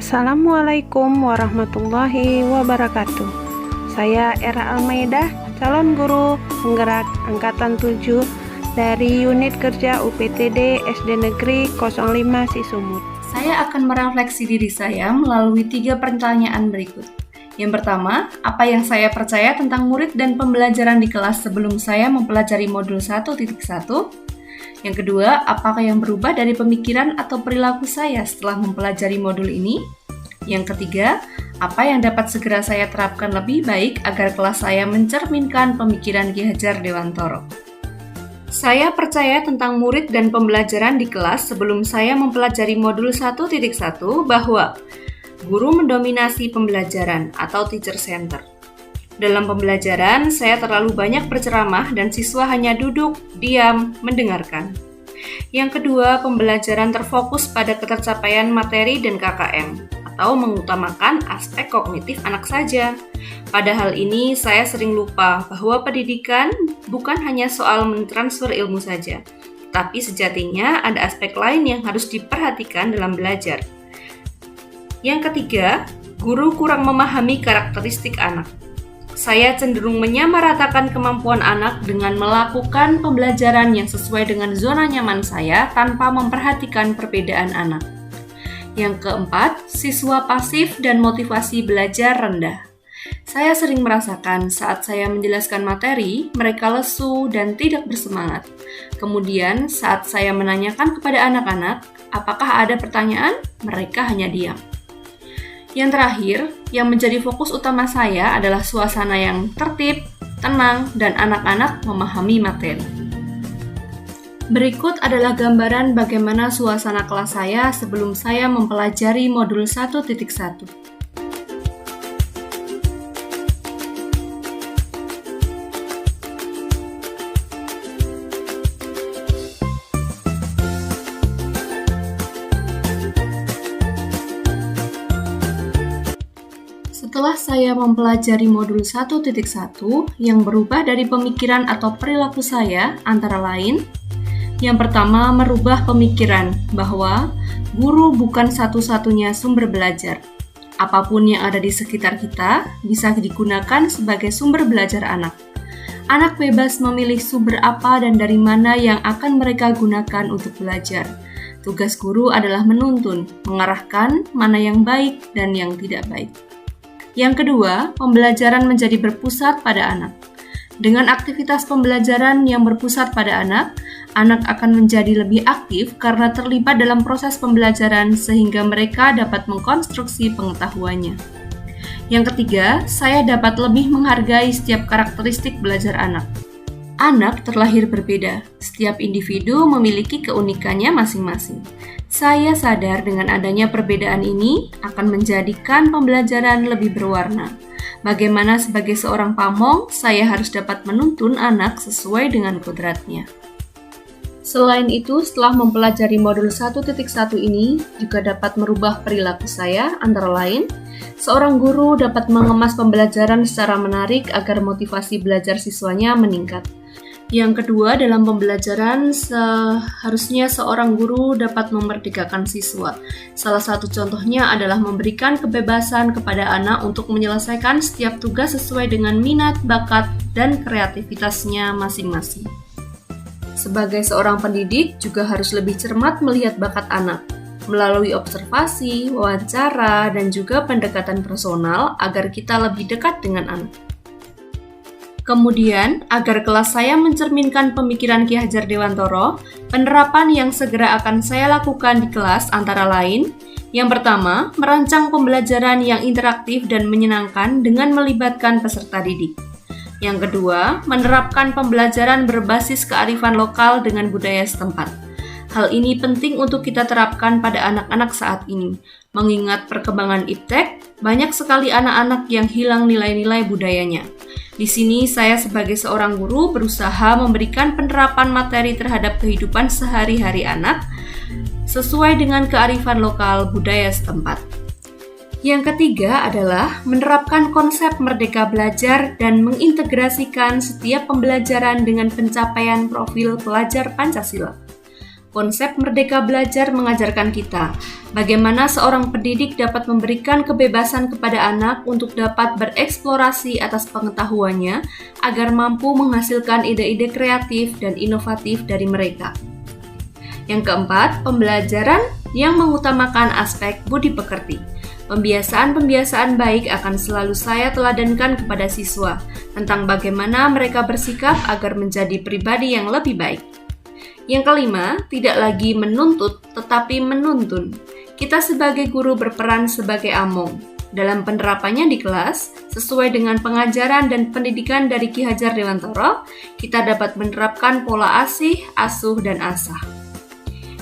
Assalamualaikum warahmatullahi wabarakatuh. Saya Era Almaidah, calon guru penggerak angkatan 7 dari unit kerja UPTD SD Negeri 05 Sisumut. Saya akan merefleksi diri saya melalui 3 pertanyaan berikut. Yang pertama, apa yang saya percaya tentang murid dan pembelajaran di kelas sebelum saya mempelajari modul 1.1? Yang kedua, apakah yang berubah dari pemikiran atau perilaku saya setelah mempelajari modul ini? Yang ketiga, apa yang dapat segera saya terapkan lebih baik agar kelas saya mencerminkan pemikiran Ki Hajar Dewantoro? Saya percaya tentang murid dan pembelajaran di kelas sebelum saya mempelajari modul 1.1 bahwa guru mendominasi pembelajaran atau teacher center. Dalam pembelajaran, saya terlalu banyak berceramah dan siswa hanya duduk, diam, mendengarkan. Yang kedua, pembelajaran terfokus pada ketercapaian materi dan KKM, atau mengutamakan aspek kognitif anak saja. Pada hal ini, saya sering lupa bahwa pendidikan bukan hanya soal mentransfer ilmu saja, tapi sejatinya ada aspek lain yang harus diperhatikan dalam belajar. Yang ketiga, guru kurang memahami karakteristik anak. Saya cenderung menyamaratakan kemampuan anak dengan melakukan pembelajaran yang sesuai dengan zona nyaman saya tanpa memperhatikan perbedaan anak. Yang keempat, siswa pasif dan motivasi belajar rendah. Saya sering merasakan saat saya menjelaskan materi, mereka lesu dan tidak bersemangat. Kemudian, saat saya menanyakan kepada anak-anak, apakah ada pertanyaan, mereka hanya diam. Yang terakhir, yang menjadi fokus utama saya adalah suasana yang tertib, tenang, dan anak-anak memahami materi. Berikut adalah gambaran bagaimana suasana kelas saya sebelum saya mempelajari modul 1.1. Setelah saya mempelajari modul 1.1 yang berubah dari pemikiran atau perilaku saya, antara lain, yang pertama merubah pemikiran bahwa guru bukan satu-satunya sumber belajar. Apapun yang ada di sekitar kita bisa digunakan sebagai sumber belajar anak. Anak bebas memilih sumber apa dan dari mana yang akan mereka gunakan untuk belajar. Tugas guru adalah menuntun, mengarahkan mana yang baik dan yang tidak baik. Yang kedua, pembelajaran menjadi berpusat pada anak. Dengan aktivitas pembelajaran yang berpusat pada anak akan menjadi lebih aktif karena terlibat dalam proses pembelajaran sehingga mereka dapat mengkonstruksi pengetahuannya. Yang ketiga, saya dapat lebih menghargai setiap karakteristik belajar anak. Anak terlahir berbeda, setiap individu memiliki keunikannya masing-masing. Saya sadar dengan adanya perbedaan ini akan menjadikan pembelajaran lebih berwarna. Bagaimana sebagai seorang pamong, saya harus dapat menuntun anak sesuai dengan kodratnya. Selain itu, setelah mempelajari modul 1.1 ini juga dapat merubah perilaku saya, antara lain, seorang guru dapat mengemas pembelajaran secara menarik agar motivasi belajar siswanya meningkat. Yang kedua, dalam pembelajaran seharusnya seorang guru dapat memerdekakan siswa. Salah satu contohnya adalah memberikan kebebasan kepada anak untuk menyelesaikan setiap tugas sesuai dengan minat, bakat, dan kreativitasnya masing-masing. Sebagai seorang pendidik juga harus lebih cermat melihat bakat anak, melalui observasi, wawancara, dan juga pendekatan personal agar kita lebih dekat dengan anak. Kemudian, agar kelas saya mencerminkan pemikiran Ki Hajar Dewantoro, penerapan yang segera akan saya lakukan di kelas antara lain, yang pertama, merancang pembelajaran yang interaktif dan menyenangkan dengan melibatkan peserta didik. Yang kedua, menerapkan pembelajaran berbasis kearifan lokal dengan budaya setempat. Hal ini penting untuk kita terapkan pada anak-anak saat ini. Mengingat perkembangan iptek, banyak sekali anak-anak yang hilang nilai-nilai budayanya. Di sini saya sebagai seorang guru berusaha memberikan penerapan materi terhadap kehidupan sehari-hari anak sesuai dengan kearifan lokal budaya setempat. Yang ketiga adalah menerapkan konsep merdeka belajar dan mengintegrasikan setiap pembelajaran dengan pencapaian profil pelajar Pancasila. Konsep Merdeka Belajar mengajarkan kita bagaimana seorang pendidik dapat memberikan kebebasan kepada anak untuk dapat bereksplorasi atas pengetahuannya agar mampu menghasilkan ide-ide kreatif dan inovatif dari mereka. Yang keempat, pembelajaran yang mengutamakan aspek budi pekerti. Pembiasaan-pembiasaan baik akan selalu saya teladankan kepada siswa tentang bagaimana mereka bersikap agar menjadi pribadi yang lebih baik. Yang kelima, tidak lagi menuntut tetapi menuntun. Kita sebagai guru berperan sebagai among. Dalam penerapannya di kelas, sesuai dengan pengajaran dan pendidikan dari Ki Hajar Dewantara, kita dapat menerapkan pola asih, asuh, dan asah.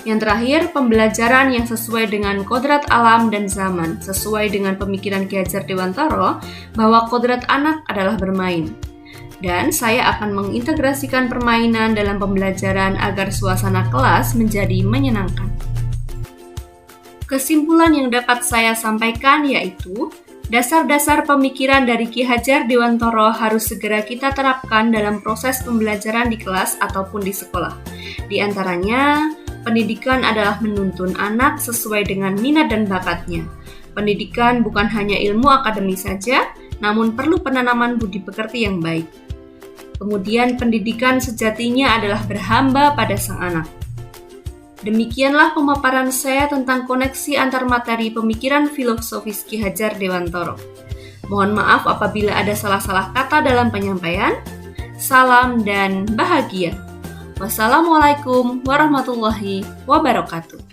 Yang terakhir, pembelajaran yang sesuai dengan kodrat alam dan zaman, sesuai dengan pemikiran Ki Hajar Dewantara bahwa kodrat anak adalah bermain. Dan saya akan mengintegrasikan permainan dalam pembelajaran agar suasana kelas menjadi menyenangkan. Kesimpulan yang dapat saya sampaikan yaitu, dasar-dasar pemikiran dari Ki Hajar Dewantara harus segera kita terapkan dalam proses pembelajaran di kelas ataupun di sekolah. Di antaranya, pendidikan adalah menuntun anak sesuai dengan minat dan bakatnya. Pendidikan bukan hanya ilmu akademis saja, namun perlu penanaman budi pekerti yang baik. Kemudian pendidikan sejatinya adalah berhamba pada sang anak. Demikianlah pemaparan saya tentang koneksi antar materi pemikiran filosofis Ki Hajar Dewantara. Mohon maaf apabila ada salah-salah kata dalam penyampaian. Salam dan bahagia. Wassalamualaikum warahmatullahi wabarakatuh.